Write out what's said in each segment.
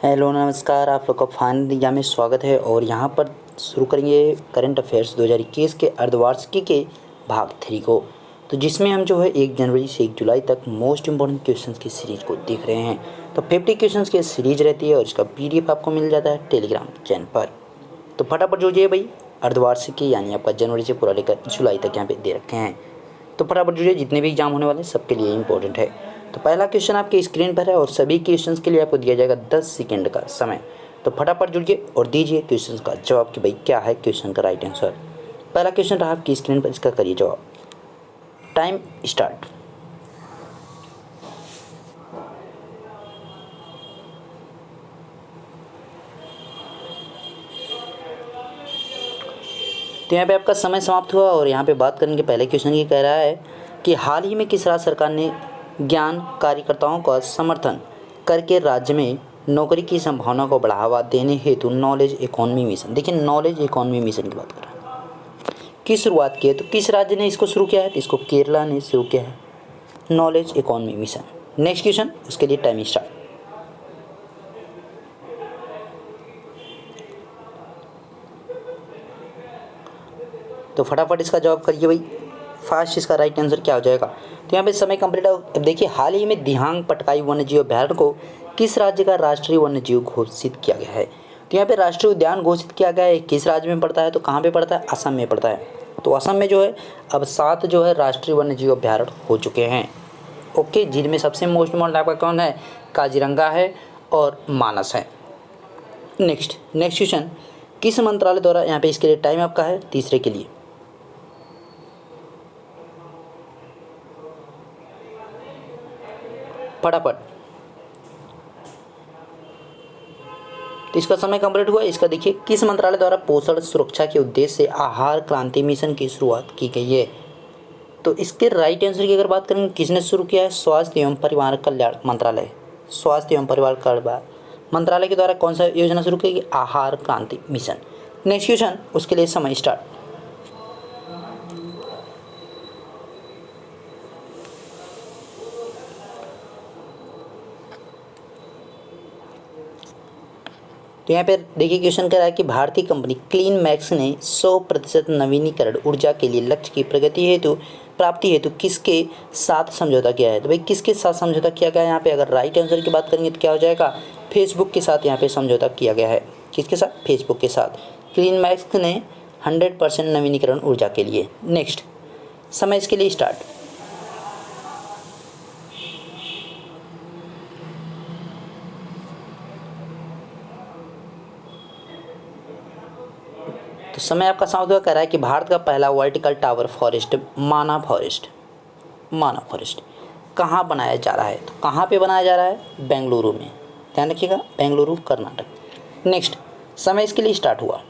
Hello नमस्कार, आप लोग का फाइनल एग्जाम में स्वागत है। और यहाँ पर शुरू करेंगे करंट अफेयर्स 2021 के अर्धवार्षिकी के भाग 3 को। तो जिसमें हम जो है 1 जनवरी से 1 जुलाई तक मोस्ट इम्पॉर्टेंट क्वेश्चंस की सीरीज को देख रहे हैं। तो 50 क्वेश्चंस की सीरीज रहती है और इसका PDF आपको मिल जाता है टेलीग्राम चैनल पर। तो फटाफट जुड़िए भाई, अर्धवार्षिकी यानी आपका जनवरी से पूरा लेकर जुलाई तक यहाँ पे दे रखे हैं। तो फटाफट जुड़िए, जितने भी एग्जाम होने वाले सबके लिए इंपॉर्टेंट है। तो पहला क्वेश्चन आपके स्क्रीन पर है और सभी क्वेश्चंस के लिए आपको दिया जाएगा 10 सेकंड का समय। तो फटाफट जुड़िए और दीजिए क्वेश्चन का जवाब कि भाई क्या है क्वेश्चन का राइट आंसर। पहला क्वेश्चन रहा आपकी स्क्रीन पर, इसका करिए जवाब। Time start. तो यहाँ पे आपका समय समाप्त हुआ और यहाँ पे बात करेंगे पहले क्वेश्चन की। कह रहा है कि हाल ही में किस राज्य सरकार ने ज्ञान कार्यकर्ताओं का समर्थन करके राज्य में नौकरी की संभावना को बढ़ावा देने हेतु नॉलेज इकोनॉमी मिशन, देखिए नॉलेज इकोनॉमी मिशन की बात कर रहा है, की शुरुआत की है। तो किस राज्य ने इसको शुरू किया है? तो इसको केरला ने शुरू किया है, knowledge economy mission. Next question, उसके लिए टाइम स्टार्ट। तो फटाफट इसका जवाब करिए भाई, फास्ट। इसका राइट आंसर क्या हो जाएगा? तो यहाँ पे समय कंप्लीट है। अब देखिए, हाल ही में दिहांग पटकाई वन्यजीव अभ्यारण्य को किस राज्य का राष्ट्रीय वन्यजीव घोषित किया गया है? तो यहाँ पे राष्ट्रीय उद्यान घोषित किया गया है, किस राज्य में पड़ता है? तो कहाँ पे पड़ता है? असम में पड़ता है। तो असम में जो है अब 7 जो है राष्ट्रीय वन्यजीव अभ्यारण्य हो चुके हैं। ओके, जिनमें सबसे मोस्ट इम्पोर्टेंट आपका कौन है? काजीरंगा है और मानस है। नेक्स्ट क्वेश्चन, किस मंत्रालय द्वारा, यहाँ पे इसके लिए टाइम आपका है तीसरे के लिए। फटाफट। तो इसका समय कंप्लीट हुआ। इसका देखिए, किस मंत्रालय द्वारा पोषण सुरक्षा के उद्देश्य से आहार क्रांति मिशन की शुरुआत की गई है? तो इसके राइट आंसर की अगर बात करें, किसने शुरू किया है? स्वास्थ्य एवं परिवार कल्याण मंत्रालय। स्वास्थ्य एवं परिवार कल्याण मंत्रालय के द्वारा कौन सा योजना शुरू की गई? आहार क्रांति मिशन। नेक्स्ट क्वेश्चन, उसके लिए समय स्टार्ट। तो यहाँ पे देखिए क्वेश्चन कह रहा है कि भारतीय कंपनी क्लीन मैक्स ने 100% नवीनीकरण ऊर्जा के लिए लक्ष्य की प्रगति हेतु प्राप्ति हेतु किसके साथ समझौता किया है? तो भाई किसके साथ समझौता किया गया है? यहाँ पे अगर राइट आंसर की बात करेंगे तो क्या हो जाएगा? फेसबुक के साथ यहाँ पे समझौता किया गया है। किसके साथ? फेसबुक के साथ। क्लीन मैक्स ने 100% नवीनीकरण ऊर्जा के लिए। नेक्स्ट, समय इसके लिए स्टार्ट। तो समय आपका समाप्त हुआ। कह रहा है कि भारत का पहला वर्टिकल टावर फॉरेस्ट माना फॉरेस्ट कहाँ बनाया जा रहा है? तो कहाँ पे बनाया जा रहा है? बेंगलुरु में। ध्यान रखिएगा, बेंगलुरु कर्नाटक। नेक्स्ट, समय इसके लिए स्टार्ट हुआ।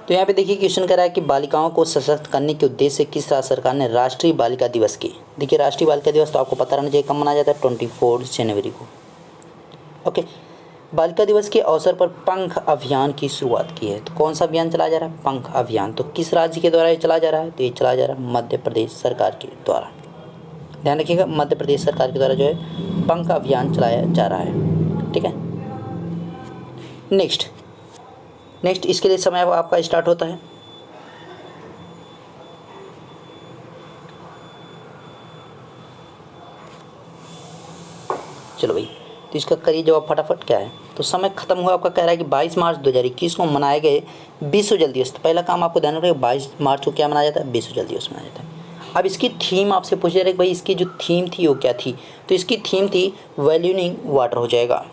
तो यहाँ पे देखिए क्वेश्चन कर रहा है कि बालिकाओं को सशक्त करने के उद्देश्य से किस राज्य सरकार ने राष्ट्रीय बालिका दिवस की? देखिए राष्ट्रीय बालिका दिवस तो आपको पता रहना चाहिए कब मनाया जाता है? 24 जनवरी को। ओके, बालिका दिवस के अवसर पर पंख अभियान की शुरुआत की है। तो कौन सा अभियान चलाया जा रहा है? पंख अभियान। तो किस राज्य के द्वारा ये चलाया जा रहा है? तो ये चलाया जा रहा है मध्य प्रदेश सरकार के द्वारा। ध्यान रखिएगा, मध्य प्रदेश सरकार के द्वारा जो है पंख अभियान चलाया जा रहा है। ठीक है। नेक्स्ट इसके लिए समय आपका स्टार्ट होता है। चलो भाई, तो इसका करिए जवाब फटाफट। क्या है? तो समय खत्म हुआ आपका। कह रहा है कि 22 मार्च 2021 को मनाए गए विश्व जल दिवस। तो पहला काम आपको ध्यान रखिएगा, 22 मार्च को क्या मनाया जाता है? विश्व जल दिवस मनाया जाता है। अब इसकी थीम आपसे पूछ रहे भाई, इसकी जो थीम थी वो क्या थी? तो इसकी थीम थी वैल्यूइंग वाटर हो जाएगा।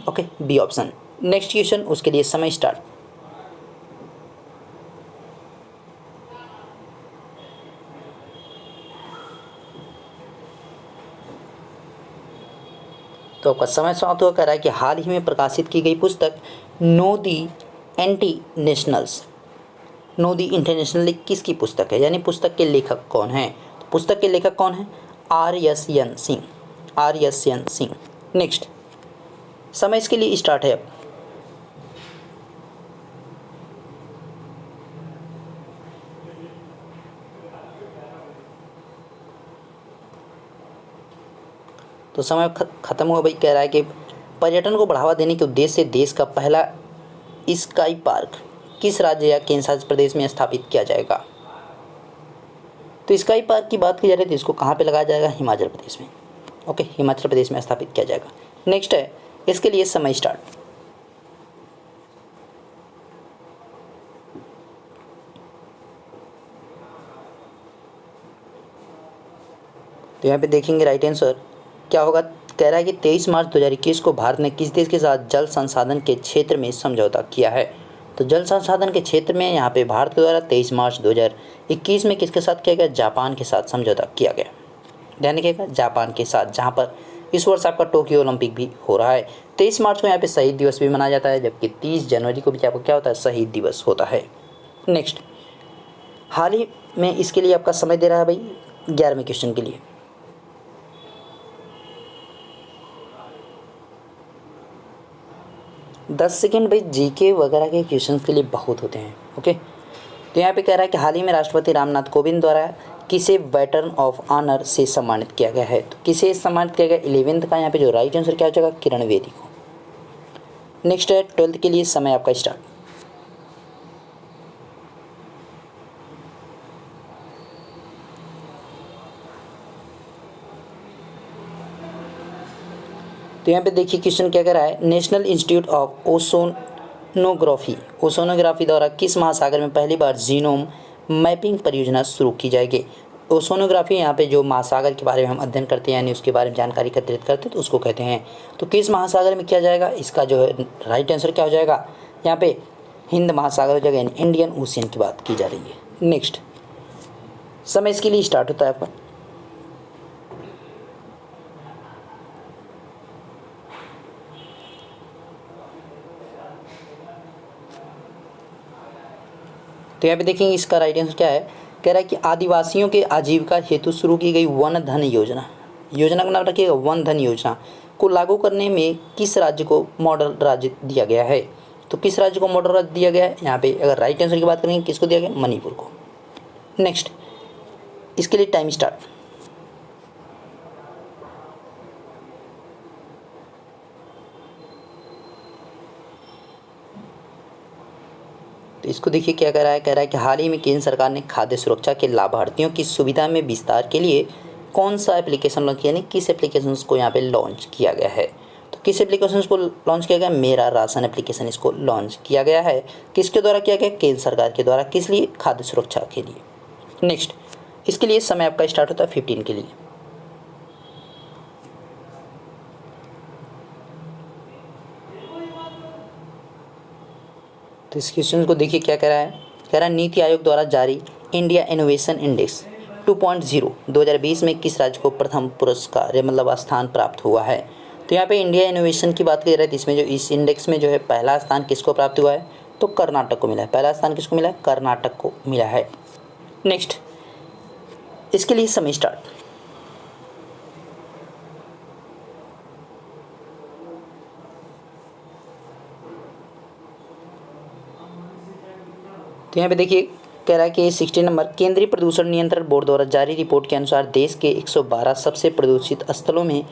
Okay, B option. Next question, उसके लिए समय स्टार्ट। तो आपका समय समाप्त हुआ। कह रहा है कि हाल ही में प्रकाशित की गई पुस्तक नो दी इंटरनेशनल किसकी पुस्तक है? यानी पुस्तक के लेखक कौन है? तो पुस्तक के लेखक कौन है? RSN सिंह। नेक्स्ट, समय इसके लिए स्टार्ट है अब। तो समय ख़त्म हुआ भाई। कह रहा है कि पर्यटन को बढ़ावा देने के उद्देश्य से देश का पहला स्काई पार्क किस राज्य या केंद्र शासित प्रदेश में स्थापित किया जाएगा। तो स्काई पार्क की बात की जा रही है तो इसको कहाँ पे लगाया जाएगा, हिमाचल प्रदेश में। ओके, हिमाचल प्रदेश में स्थापित किया जाएगा। नेक्स्ट है, इसके लिए समय स्टार्ट। तो यहाँ पे देखेंगे राइट आंसर क्या होगा। कह रहा है कि 23 मार्च 2021 को भारत ने किस देश के साथ जल संसाधन के क्षेत्र में समझौता किया है। तो जल संसाधन के क्षेत्र में यहाँ पे भारत द्वारा 23 मार्च 2021 में किसके साथ किया गया, जापान के साथ समझौता किया गया। ध्यान रखिएगा, जापान के साथ, जहाँ पर इस वर्ष आपका टोक्यो ओलंपिक भी हो रहा है। 23 मार्च को यहाँ पे शहीद दिवस भी मनाया जाता है, जबकि 30 जनवरी को भी आपको क्या होता है, शहीद दिवस होता है। नेक्स्ट, हाल ही में इसके लिए आपका समय दे रहा है भाई 11वें क्वेश्चन के लिए। 10 सेकेंड भाई जीके वगैरह के क्वेश्चन के लिए बहुत होते हैं। ओके, तो यहाँ पे कह रहा है कि हाल ही में राष्ट्रपति रामनाथ कोविंद द्वारा किसे वेटरन ऑफ ऑनर से सम्मानित किया गया है। तो किसे सम्मानित किया गया, 11th का यहाँ पे जो राइट आंसर क्या हो जाएगा, किरण बेदी को। नेक्स्ट है 12th के लिए समय आपका स्टार्ट। तो यहाँ पे देखिए क्वेश्चन क्या कह रहा है, नेशनल इंस्टीट्यूट ऑफ ओशोनोग्राफी द्वारा किस महासागर में पहली बार जीनोम मैपिंग परियोजना शुरू की जाएगी। ओशोनोग्राफी यहाँ पे जो महासागर के बारे में हम अध्ययन करते हैं, यानी उसके बारे में जानकारी एकत्रित करते हैं, तो उसको कहते हैं। तो किस महासागर में किया जाएगा, इसका जो है राइट आंसर क्या हो जाएगा, यहाँ पे हिंद महासागर हो जाएगा, यानी इंडियन ओशियन की बात की जा रही है। नेक्स्ट, समय इसके लिए स्टार्ट होता है आपका। तो यहाँ पे देखेंगे इसका राइट आंसर क्या है। कह रहा है कि आदिवासियों के आजीविका हेतु शुरू की गई वन धन योजना, योजना का नाम रखिएगा वन धन योजना, को लागू करने में किस राज्य को मॉडल राज्य दिया गया है। तो किस राज्य को मॉडल राज्य दिया गया है, यहाँ पे अगर राइट आंसर की बात करेंगे किसको दिया गया, मणिपुर को। नेक्स्ट, इसके लिए टाइम स्टार्ट। तो इसको देखिए क्या कह रहा है कि हाल ही में केंद्र सरकार ने खाद्य सुरक्षा के लाभार्थियों की सुविधा में विस्तार के लिए कौन सा एप्लीकेशन लॉन्च किया, यानी किस एप्लीकेशन को यहाँ पे लॉन्च किया गया है। तो किस एप्लीकेशन को लॉन्च किया गया, मेरा राशन एप्लीकेशन इसको लॉन्च किया गया है। किसके द्वारा किया गया, केंद्र सरकार के द्वारा। किस लिए, खाद्य सुरक्षा के लिए। नेक्स्ट, इसके लिए समय आपका स्टार्ट होता है 15 के लिए। तो इस क्वेश्चन को देखिए क्या कह रहा है। कह रहा है नीति आयोग द्वारा जारी इंडिया इनोवेशन इंडेक्स 2.0 2020 में किस राज्य को प्रथम पुरस्कार मतलब स्थान प्राप्त हुआ है। तो यहाँ पे इंडिया इनोवेशन की बात की जा रही है, इसमें जो इस इंडेक्स में जो है पहला स्थान किसको प्राप्त हुआ है, तो कर्नाटक को मिला है। पहला स्थान किसको मिला है, कर्नाटक को मिला है। नेक्स्ट, इसके लिए समय स्टार्ट। तो यहाँ पे देखिए कह रहा है कि 16 नंबर, केंद्रीय प्रदूषण नियंत्रण बोर्ड द्वारा जारी रिपोर्ट के अनुसार देश के 112 सबसे प्रदूषित स्थलों में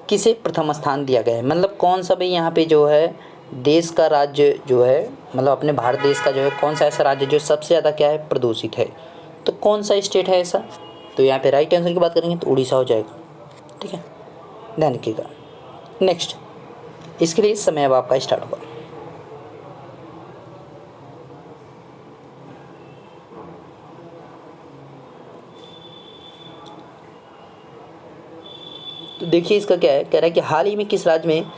किसे प्रथम स्थान दिया गया है। मतलब कौन सा भाई यहाँ पे जो है देश का राज्य जो है, मतलब अपने भारत देश का जो है कौन सा ऐसा राज्य जो सबसे ज़्यादा क्या है, प्रदूषित है। तो कौन सा स्टेट है ऐसा। तो यहाँ पे राइट आंसर की बात करेंगे तो उड़ीसा हो जाएगा। ठीक है, ध्यान रखिएगा। नेक्स्ट, इसके लिए समय अब आपका स्टार्ट होगा। तो देखिए इसका क्या है, कह रहा है कि हाल ही में किस राज्य में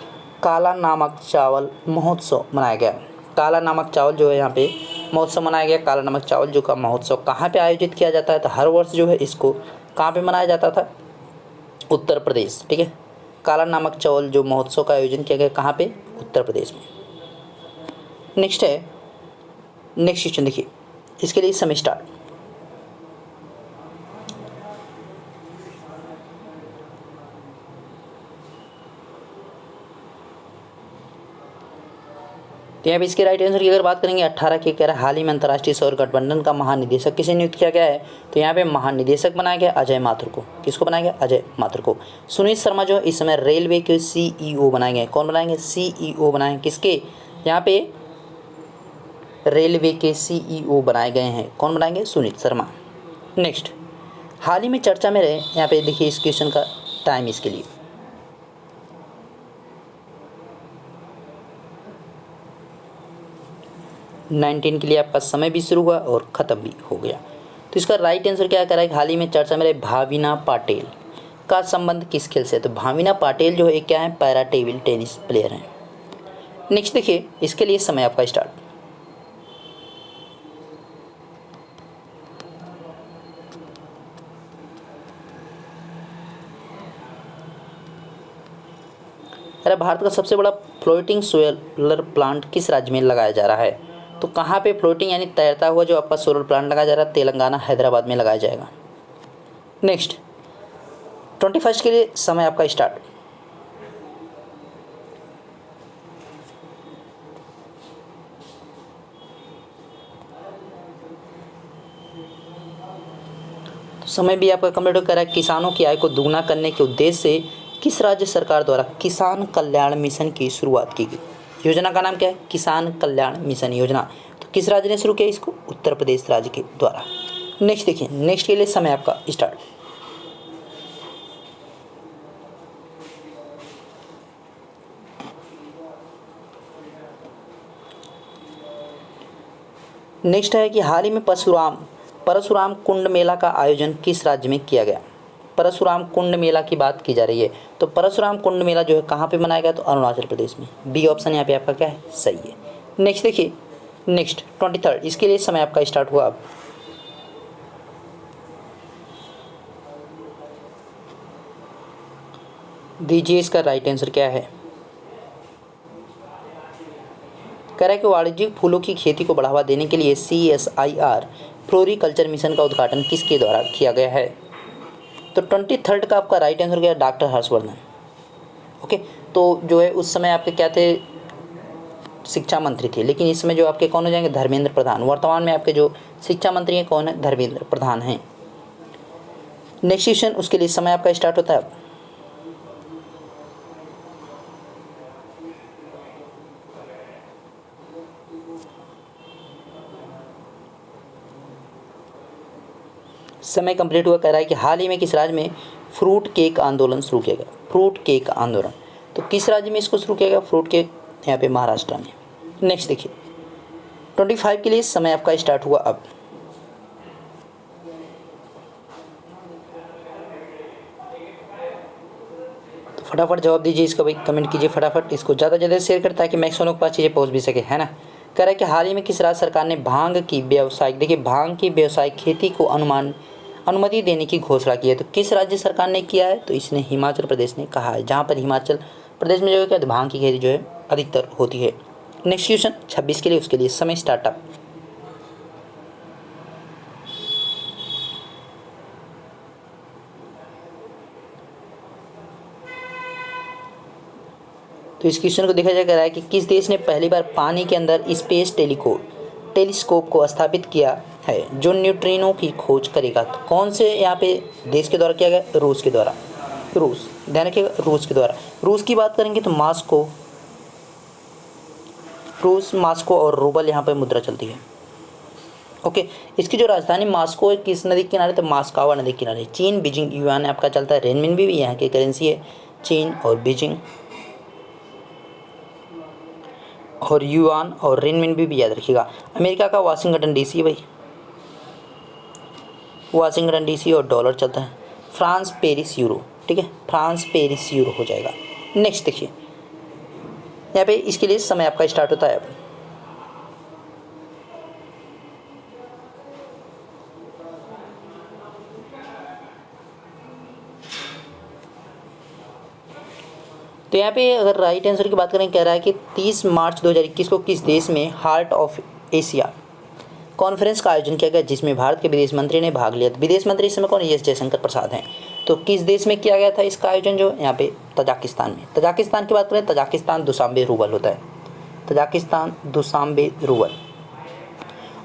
काला नमक चावल महोत्सव मनाया गया। काला नमक चावल जो है यहाँ पे महोत्सव मनाया गया। काला नमक चावल जो का महोत्सव कहाँ पे आयोजित किया जाता है, तो हर वर्ष जो है इसको कहाँ पे मनाया जाता था, उत्तर प्रदेश। ठीक है, काला नमक चावल जो महोत्सव का आयोजन किया गया कहाँ पे, उत्तर प्रदेश में। नेक्स्ट है, नेक्स्ट क्वेश्चन देखिए, इसके लिए समय स्टार्ट। तो तो यहाँ पे इसके राइट आंसर की अगर बात करेंगे 18 की कह रहा है हाल ही में अंतर्राष्ट्रीय सौर गठबंधन का महानिदेशक किसे नियुक्त किया गया है। तो यहाँ पे महानिदेशक बनाया गया अजय माथुर को। किसको बनाया गया? अजय माथुर को। सुनीत शर्मा जो इस समय रेलवे के CEO बनाएंगे। कौन बनाएंगे? CEO बनाएंगे किसके? यहाँ पे रेलवे के CEO बनाए गए हैं। कौन बनाएंगे? सुनीत शर्मा। नेक्स्ट, हाल ही में चर्चा में रहे, यहाँ पे देखिए इस क्वेश्चन का टाइम इसके लिए 19 के लिए आपका समय भी शुरू हुआ और ख़त्म भी हो गया। तो इसका राइट आंसर क्या करा है? हाल ही में चर्चा में रहे भाविना पाटिल का संबंध किस खेल से? तो भाविना पाटिल जो है क्या है? पैरा टेबल टेनिस प्लेयर हैं। नेक्स्ट देखिए इसके लिए समय आपका स्टार्ट। अरे भारत का सबसे बड़ा फ्लोटिंग सोलर प्लांट किस राज्य में लगाया जा रहा है? तो कहाँ पे फ्लोटिंग यानी तैरता हुआ जो आपका सोलर प्लांट लगाया जा रहा है? तेलंगाना हैदराबाद में लगाया जाएगा। नेक्स्ट 21 के लिए समय आपका स्टार्ट। तो समय भी आपका कंप्लीट हो कर रहा है। किसानों की आय को दुगना करने के उद्देश्य से किस राज्य सरकार द्वारा किसान कल्याण मिशन की शुरुआत की गई? योजना का नाम क्या है? किसान कल्याण मिशन योजना। तो किस राज्य ने शुरू किया इसको? उत्तर प्रदेश राज्य के द्वारा। नेक्स्ट देखिए, नेक्स्ट के लिए समय आपका स्टार्ट। नेक्स्ट है कि हाल ही में परशुराम कुंड मेला का आयोजन किस राज्य में किया गया? परशुराम कुंड मेला की बात की जा रही है। तो परशुराम कुंड मेला जो है कहाँ पे मनाया गया? तो अरुणाचल प्रदेश में। बी ऑप्शन यहाँ पे आपका क्या है? सही है। नेक्स्ट देखिए, नेक्स्ट 23 इसके लिए समय आपका स्टार्ट हुआ अब। दीजिए इसका राइट आंसर क्या है? कह रहा है कि वाणिज्यिक फूलों की खेती को बढ़ावा देने के लिए CSIR फ्लोरिकल्चर मिशन का उद्घाटन किसके द्वारा किया गया है? तो 23 का आपका राइट आंसर क्या है? डॉक्टर हर्षवर्धन। ओके, तो जो है उस समय आपके क्या थे? शिक्षा मंत्री थे, लेकिन इस समय जो आपके कौन हो जाएंगे? धर्मेंद्र प्रधान। वर्तमान में आपके जो शिक्षा मंत्री हैं कौन है? धर्मेंद्र प्रधान हैं। नेक्स्ट क्वेश्चन, उसके लिए समय आपका स्टार्ट होता है अब। समय कंप्लीट हुआ। कह रहा है कि हाल ही में किस राज्य में फ्रूट केक आंदोलन शुरू किया गया? फ्रूट केक आंदोलन, तो किस राज्य में इसको शुरू किया गया? फ्रूट केक यहाँ पे महाराष्ट्र में। नेक्स्ट देखिए 25 के लिए समय आपका स्टार्ट हुआ अब। तो फटाफट जवाब दीजिए इसका भाई, कमेंट कीजिए फटाफट, इसको ज़्यादा से ज़्यादा शेयर करें ताकि मैक्सिमम के पास चीज़ें पहुँच भी सके, है ना। कह रहा है कि हाल ही में किस राज्य सरकार ने भांग की व्यावसायिक खेती को अनुमति देने की घोषणा की है? तो किस राज्य सरकार ने किया है? तो इसने हिमाचल प्रदेश ने कहा है, जहाँ पर हिमाचल प्रदेश में जो है क्या भांग की खेती जो है अधिकतर होती है। नेक्स्ट क्वेश्चन 26 के लिए, उसके लिए समय स्टार्टअप। तो इस क्वेश्चन को देखा जा रहा है कि किस देश ने पहली बार पानी के अंदर स्पेस टेलीस्कोप को स्थापित किया है जो न्यूट्रिनो की खोज करेगा? तो कौन से यहाँ पे देश के द्वारा किया गया? रूस के द्वारा। रूस, ध्यान रखिएगा, रूस के द्वारा। रूस की बात करेंगे तो मास्को और रूबल यहाँ पे मुद्रा चलती है। ओके, इसकी जो राजधानी मास्को है किस नदी के किनारे? तो मास्कावा नदी के किनारे। चीन, बीजिंग, युआन आपका चलता है। रेनमिनबी भी यहाँ की करेंसी है। चीन और बीजिंग और युआन और रेनमिनबी भी याद रखिएगा। अमेरिका का वाशिंगटन DC भाई, वाशिंगटन DC और डॉलर चलता है। फ्रांस पेरिस यूरो, ठीक है, फ्रांस पेरिस यूरो हो जाएगा। नेक्स्ट देखिए यहाँ पे इसके लिए समय आपका स्टार्ट होता है अब। तो यहाँ पे अगर राइट आंसर की बात करें, कह रहा है कि 30 मार्च 2021 को किस देश में हार्ट ऑफ एशिया कॉन्फ्रेंस का आयोजन किया गया जिसमें भारत के विदेश मंत्री ने भाग लिया? विदेश मंत्री इस समय कौन? एस जयशंकर प्रसाद हैं। तो किस देश में किया गया था इसका आयोजन? जो यहाँ पे तजाकिस्तान में। तजाकिस्तान की बात करें, तजाकिस्तान दुशांबे रूबल होता है। तजाकिस्तान दुशांबे रूवल,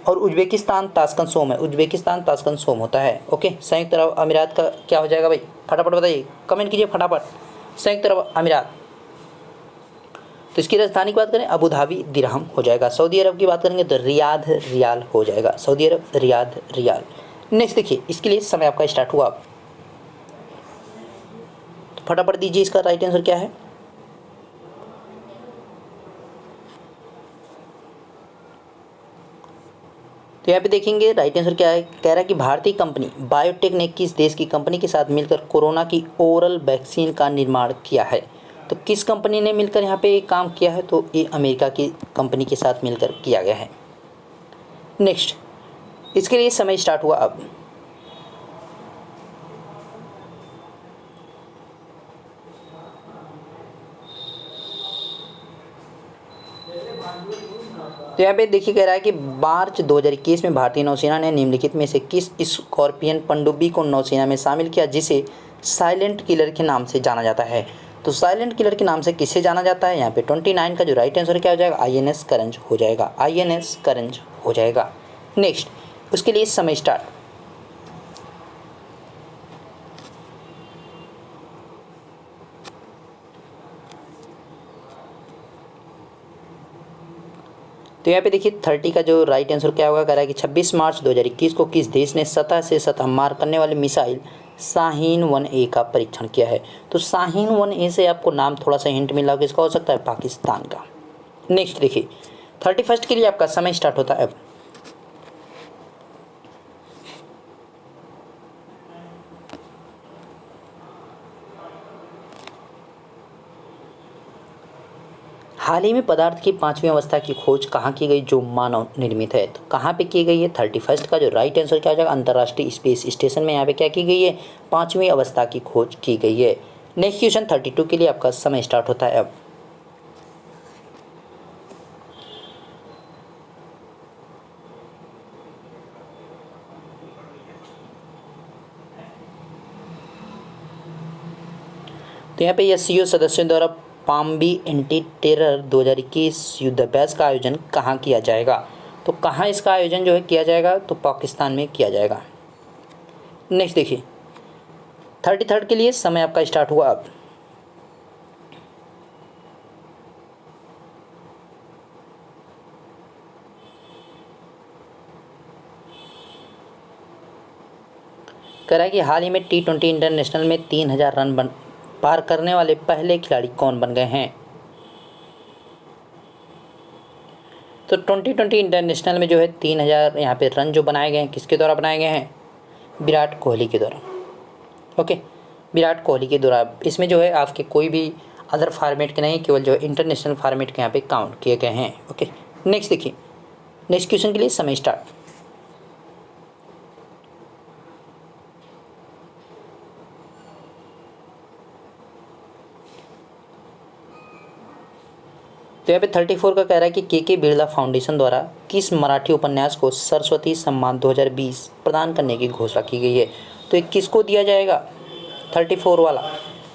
और उज्बेकिस्तान ताशकंद सोम है, उज्बेकिस्तान ताशकंद सोम होता है। ओके, संयुक्त अरब अमीरात का क्या हो जाएगा भाई, फटाफट बताइए, कमेंट कीजिए फटाफट। संयुक्त अरब अमीरात, तो इसकी राजधानी की बात करें अबू धाबी दिरहम हो जाएगा। सऊदी अरब की बात करेंगे तो रियाद रियाल हो जाएगा, सऊदी अरब रियाद रियाल। नेक्स्ट देखिए, इसके लिए समय आपका स्टार्ट हुआ, तो फटाफट दीजिए, इसका राइट आंसर क्या है। तो यहाँ पे देखेंगे राइट आंसर क्या है, कह रहा है कि भारतीय कंपनी बायोटेक ने किस देश की कंपनी के साथ मिलकर कोरोना की ओरल वैक्सीन का निर्माण किया है। तो किस कंपनी ने मिलकर यहाँ पे काम किया है, तो ये अमेरिका की कंपनी के साथ मिलकर किया गया है। नेक्स्ट, इसके लिए समय स्टार्ट हुआ अब। तो यहाँ पे देखिए कह रहा है कि मार्च 2021 में भारतीय नौसेना ने निम्नलिखित में से किस स्कॉर्पियन पनडुब्बी को नौसेना में शामिल किया जिसे साइलेंट किलर के नाम से जाना जाता है। तो साइलेंट किलर के नाम से किससे जाना जाता है, यहाँ पे 29 का जो राइट आंसर क्या हो जाएगा, INS करंज हो जाएगा, INS करंज हो जाएगा। नेक्स्ट, उसके लिए समय स्टार्ट। तो यहाँ पे देखिए 30 का जो राइट आंसर क्या होगा, कह रहा है कि 26 मार्च 2021 को किस देश ने सतह से सतह मार करने वाली मिसाइल शाहीन 1A का परीक्षण किया है। तो शाहीन 1A से आपको नाम थोड़ा सा हिंट मिला कि इसका हो सकता है पाकिस्तान का। नेक्स्ट देखिए 31 के लिए आपका समय स्टार्ट होता है अब। हाल ही में पदार्थ की 5वीं अवस्था की खोज कहाँ की गई जो मानव निर्मित है, तो कहाँ पे की गई है। 31 का जो राइट आंसर क्या हो जाएगा, अंतर्राष्ट्रीय स्पेस स्टेशन में यहाँ पे क्या की गई है, 5वीं अवस्था की खोज की गई है। नेक्स्ट क्वेश्चन 32 के लिए आपका समय स्टार्ट होता है अब। तो यहाँ पे SCO सदस्यों द्वारा पाम्बी एंटी टेरर 2021 युद्धाभ्यास का आयोजन कहाँ किया जाएगा। तो कहाँ इसका आयोजन जो है किया जाएगा, तो पाकिस्तान में किया जाएगा। नेक्स्ट देखिए 33 के लिए समय आपका स्टार्ट हुआ अब। कह रहा है कि हाल ही में T20 इंटरनेशनल में 3000 रन पार करने वाले पहले खिलाड़ी कौन बन गए हैं। तो 2020 इंटरनेशनल में जो है 3000 यहाँ पे रन जो बनाए गए हैं किसके द्वारा बनाए गए हैं, विराट कोहली के द्वारा। ओके, विराट कोहली के द्वारा। इसमें जो है आपके कोई भी अदर फॉर्मेट के नहीं, केवल जो है इंटरनेशनल फॉर्मेट के यहाँ पे काउंट किए गए हैं। ओके, नेक्स्ट देखिए, नेक्स्ट क्वेश्चन के लिए समय स्टार्ट। तो यहाँ पे 34 का कह रहा है कि के बिरला फाउंडेशन द्वारा किस मराठी उपन्यास को सरस्वती सम्मान 2020 प्रदान करने की घोषणा की गई है। तो ये किसको दिया जाएगा, 34 वाला,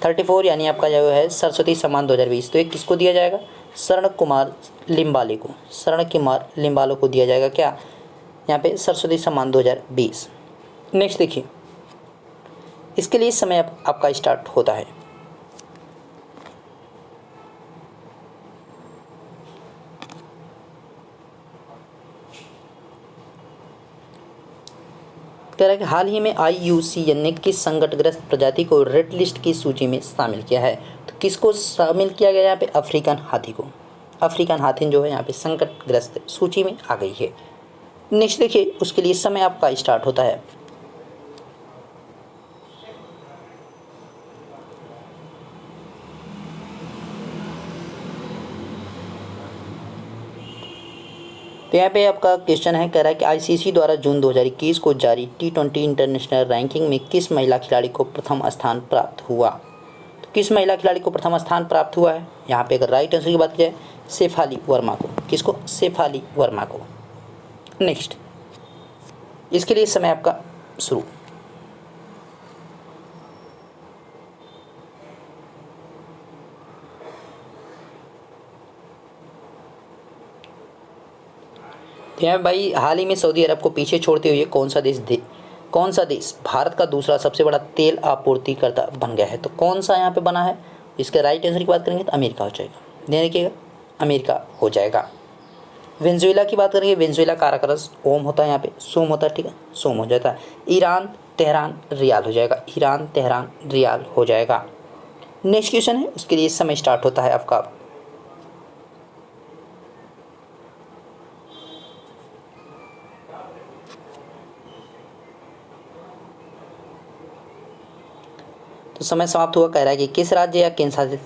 34 यानी आपका जो है सरस्वती सम्मान 2020, तो ये किसको दिया जाएगा, शरण कुमार लिम्बाले को, शरण कुमार लिम्बाले को दिया जाएगा क्या, यहाँ पे सरस्वती सम्मान 2020। नेक्स्ट देखिए, इसके लिए समय आपका स्टार्ट होता है। कह रहा है कि हाल ही में IUCN ने किस संकटग्रस्त प्रजाति को रेड लिस्ट की सूची में शामिल किया है। तो किसको शामिल किया गया यहाँ पे, अफ्रीकन हाथी को, अफ्रीकन हाथी जो है यहाँ पे संकटग्रस्त सूची में आ गई है। नेक्स्ट देखिए, उसके लिए समय आपका स्टार्ट होता है। तो यहाँ पे आपका क्वेश्चन है, कह रहा है कि ICC द्वारा जून 2021 को जारी T20 इंटरनेशनल रैंकिंग में किस महिला खिलाड़ी को प्रथम स्थान प्राप्त हुआ। तो किस महिला खिलाड़ी को प्रथम स्थान प्राप्त हुआ है, यहाँ पे अगर राइट आंसर की बात की जाए शेफाली वर्मा को, किसको, शेफाली वर्मा को। नेक्स्ट, इसके लिए समय आपका शुरू। तो यहाँ भाई हाल ही में सऊदी अरब को पीछे छोड़ते हुए कौन सा देश भारत का दूसरा सबसे बड़ा तेल आपूर्तिकर्ता बन गया है? तो कौन सा यहाँ पे बना है? इसका राइट आंसर की बात करेंगे तो अमेरिका हो जाएगा। ध्यान रखिएगा, अमेरिका हो जाएगा। वेनेजुएला की बात करेंगे, वेनेजुएला काराकरस ओम होता है, यहाँ पे सोम होता है, ठीक है, सोम हो जाता है। ईरान तेहरान रियाल हो जाएगा, ईरान तेहरान रियाल हो जाएगा। नेक्स्ट क्वेश्चन है, उसके लिए समय स्टार्ट होता है आपका। तो समय समाप्त हुआ। कह रहा है कि किस राज्य या केंद्र शासित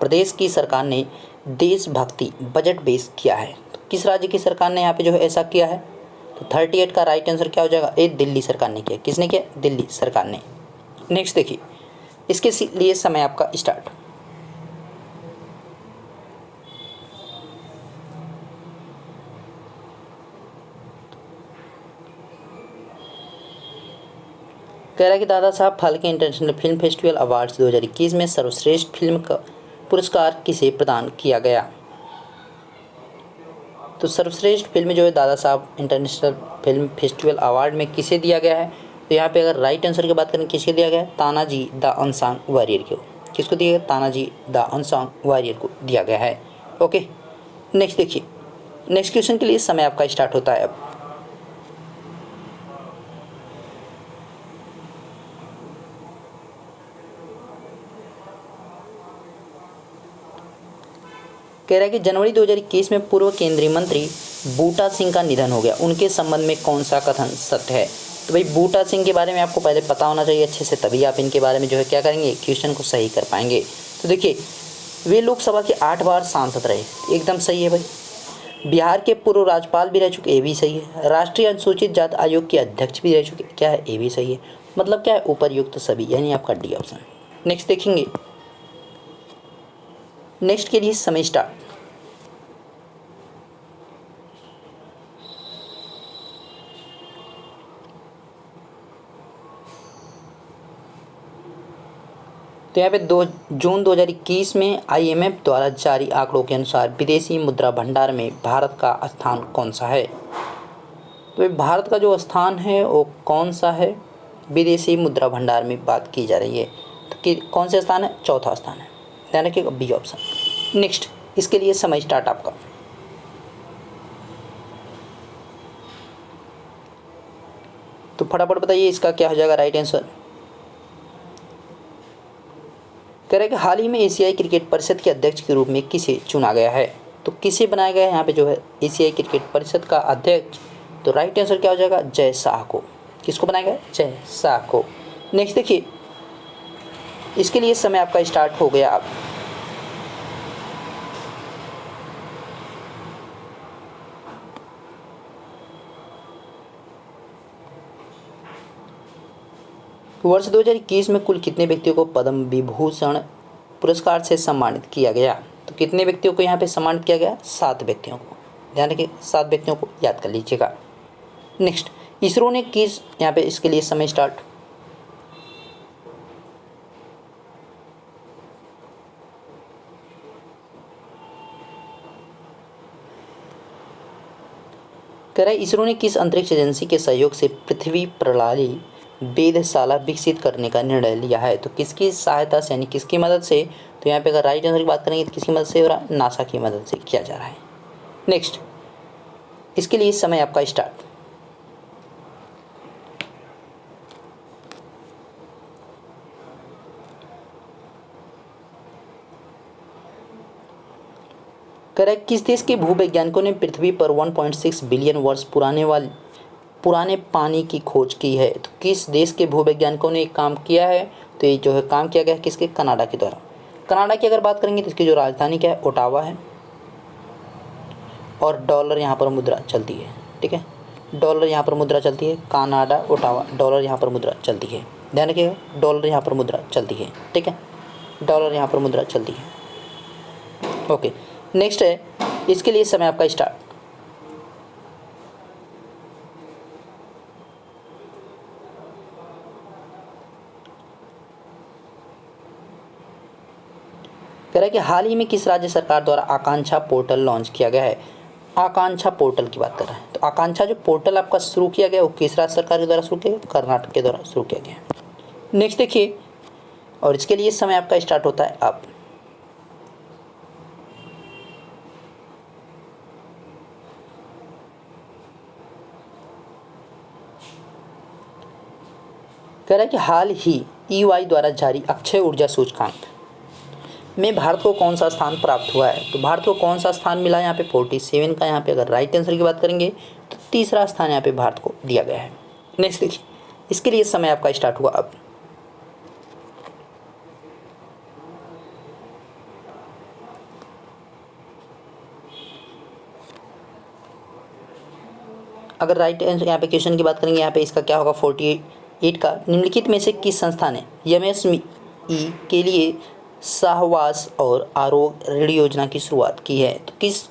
प्रदेश की सरकार ने देशभक्ति बजट पेश किया है? तो किस राज्य की सरकार ने यहाँ पे जो है ऐसा किया है? तो 38 का राइट आंसर क्या हो जाएगा? ए, दिल्ली सरकार ने किया। किसने किया? दिल्ली सरकार ने। नेक्स्ट देखिए, इसके लिए समय आपका स्टार्ट। कह रहा है कि Dada Saheb Phalke international film festival awards 2021 में सर्वश्रेष्ठ फिल्म का पुरस्कार किसे प्रदान किया गया? तो सर्वश्रेष्ठ फिल्म जो है Dada Saheb international film festival award में किसे दिया गया है? तो यहाँ पे अगर राइट आंसर की बात करें, किसके दिया गया है? तानाजी द अनसंग वॉरियर को। किसको दिया गया? तानाजी द अनसंग वॉरियर को दिया गया है। ओके, नेक्स्ट देखिए, नेक्स्ट क्वेश्चन के लिए समय आपका स्टार्ट होता है अब। कह रहा है कि जनवरी 2021 में पूर्व केंद्रीय मंत्री बूटा सिंह का निधन हो गया, उनके संबंध में कौन सा कथन सत्य है? तो भाई बूटा सिंह के बारे में आपको पहले पता होना चाहिए अच्छे से, तभी आप इनके बारे में जो है क्या करेंगे, क्वेश्चन को सही कर पाएंगे। तो देखिए, वे लोकसभा के 8 बार सांसद रहे, एकदम सही है भाई। बिहार के पूर्व राज्यपाल भी रह चुके, ये भी सही है। राष्ट्रीय अनुसूचित जाति आयोग के अध्यक्ष भी रह चुके, क्या है? ये भी सही है। मतलब क्या है? उपरयुक्त सभी, यानी आपका डी ऑप्शन। नेक्स्ट देखेंगे, नेक्स्ट के लिए समय स्टार्ट। तो यहाँ पे 2 जून 2021 में IMF द्वारा जारी आंकड़ों के अनुसार विदेशी मुद्रा भंडार में भारत का स्थान कौन सा है? तो भारत का जो स्थान है वो कौन सा है विदेशी मुद्रा भंडार में बात की जा रही है? तो कौन सा स्थान है? चौथा स्थान है। ध्यान रखिएगा, बी ऑप्शन। नेक्स्ट, इसके लिए समय स्टार्ट आपका। तो फटाफट बताइए इसका क्या हो जाएगा राइट आंसर। कह रहे हैं कि हाल ही में एशियाई क्रिकेट परिषद के अध्यक्ष के रूप में किसे चुना गया है? तो किसे बनाया गया है यहाँ पे जो है एशियाई क्रिकेट परिषद का अध्यक्ष? तो राइट आंसर क्या हो जाएगा? जय शाह को। किसको बनाया गया? जय शाह को। नेक्स्ट देखिए, इसके लिए समय आपका स्टार्ट हो गया अब। वर्ष 2021 में कुल कितने व्यक्तियों को पद्म विभूषण पुरस्कार से सम्मानित किया गया? तो कितने व्यक्तियों को यहाँ पे सम्मानित किया गया? 7 व्यक्तियों को। ध्यान रखिए, 7 व्यक्तियों को याद कर लीजिएगा। नेक्स्ट, इसरो ने किस, यहाँ पे इसके लिए समय स्टार्ट। कह रहा है इसरो ने किस अंतरिक्ष एजेंसी के सहयोग से पृथ्वी प्रणाली वेधशाला विकसित करने का निर्णय लिया है? तो किसकी सहायता से, यानी किसकी मदद से? तो यहाँ पे अगर राइट आंसर की बात करेंगे तो किसकी मदद से हो रहा है? नासा की मदद से किया जा रहा है। नेक्स्ट, इसके लिए समय आपका स्टार्ट। करेक्ट, किस देश के भूवैज्ञानिकों ने पृथ्वी पर 1.6 बिलियन वर्ष पुराने पानी की खोज की है? तो किस देश के भूवैज्ञानिकों ने एक काम किया है? तो ये जो है काम किया गया है किसके? कनाडा के द्वारा। कनाडा की अगर बात करेंगे तो इसकी जो राजधानी क्या है? ओटावा है। और डॉलर यहाँ पर मुद्रा चलती है, ठीक है, डॉलर यहाँ पर मुद्रा चलती है। कनाडा ओटावा, डॉलर यहाँ पर मुद्रा चलती है। ध्यान रखिएगा, डॉलर यहाँ पर मुद्रा चलती है, ठीक है, डॉलर यहाँ पर मुद्रा चलती है। ओके, नेक्स्ट है, इसके लिए समय आपका स्टार्ट। कह रहा है कि हाल ही में किस राज्य सरकार द्वारा आकांक्षा पोर्टल लॉन्च किया गया है? आकांक्षा पोर्टल की बात कर रहे हैं। तो आकांक्षा जो पोर्टल आपका शुरू किया गया वो किस राज्य सरकार के द्वारा शुरू किया गया? कर्नाटक के द्वारा शुरू किया गया। नेक्स्ट देखिए, और इसके लिए समय आपका स्टार्ट होता है अब। कह रहा है कि हाल ही EY द्वारा जारी अक्षय ऊर्जा सूचकांक में भारत को कौन सा स्थान प्राप्त हुआ है? तो भारत को कौन सा स्थान मिला है? यहाँ पे 47 का यहाँ पे अगर राइट आंसर की बात करेंगे तो तीसरा स्थान यहाँ पे भारत को दिया गया है। नेक्स्ट देखिए, इसके लिए समय आपका स्टार्ट हुआ अब। अगर राइट आंसर यहाँ पे क्वेश्चन की बात करेंगे, यहाँ पे इसका क्या होगा 48 का निम्नलिखित में से किस संस्था ने MSME के लिए सहवास और आरोग्य ऋण योजना की शुरुआत की है? तो किस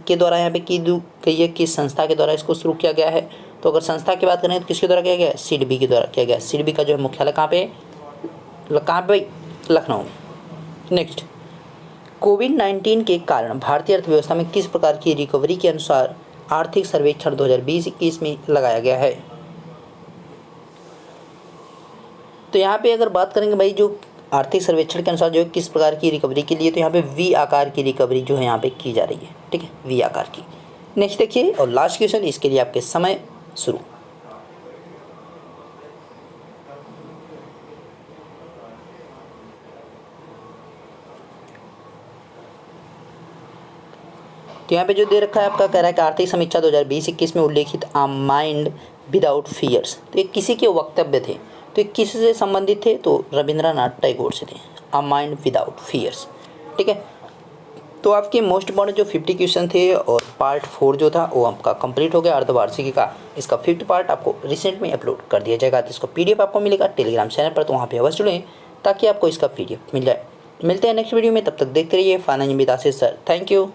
के द्वारा यहाँ पे की गई है, किस संस्था के द्वारा इसको शुरू किया गया है? तो अगर संस्था की बात करें तो किसके द्वारा किया गया है? SIDBI के द्वारा किया गया। SIDBI का जो है मुख्यालय कहाँ पे? लखनऊ। नेक्स्ट, कोविड-19 के कारण भारतीय अर्थव्यवस्था में किस प्रकार की रिकवरी के अनुसार आर्थिक सर्वेक्षण 2020-21 में लगाया गया है? तो यहाँ पे अगर बात करेंगे भाई, जो आर्थिक सर्वेक्षण के अनुसार जो है किस प्रकार की रिकवरी के लिए, तो यहाँ पे V आकार की रिकवरी जो है यहाँ पे की जा रही है। ठीक है, V आकार की। नेक्स्ट देखिए, और लास्ट क्वेश्चन, इसके लिए आपके समय शुरू। तो यहाँ पे जो दे रखा है आपका, कह रहा है कि आर्थिक समीक्षा 2020-21 में उल्लेखित अ माइंड विदाउट फियर्स, तो ये किसी के वक्तव्य थे, तो ये किससे संबंधित थे? तो रविंद्रनाथ टैगोर से थे। A mind without fears. ठीक है, तो आपके मोस्ट इम्पॉर्टेंट जो 50 क्वेश्चन थे और पार्ट 4 जो था वो आपका कंप्लीट हो गया अर्धवार्षिकी का। इसका 5th पार्ट आपको रिसेंट में अपलोड कर दिया जाएगा। तो इसका PDF आपको मिलेगा टेलीग्राम चैनल पर, तो वहाँ पे अवश्य जुड़ें ताकि आपको इसका PDF मिल जाए। मिलते हैं नेक्स्ट वीडियो में, तब तक देखते रहिए finance with Ashish sir. Thank you.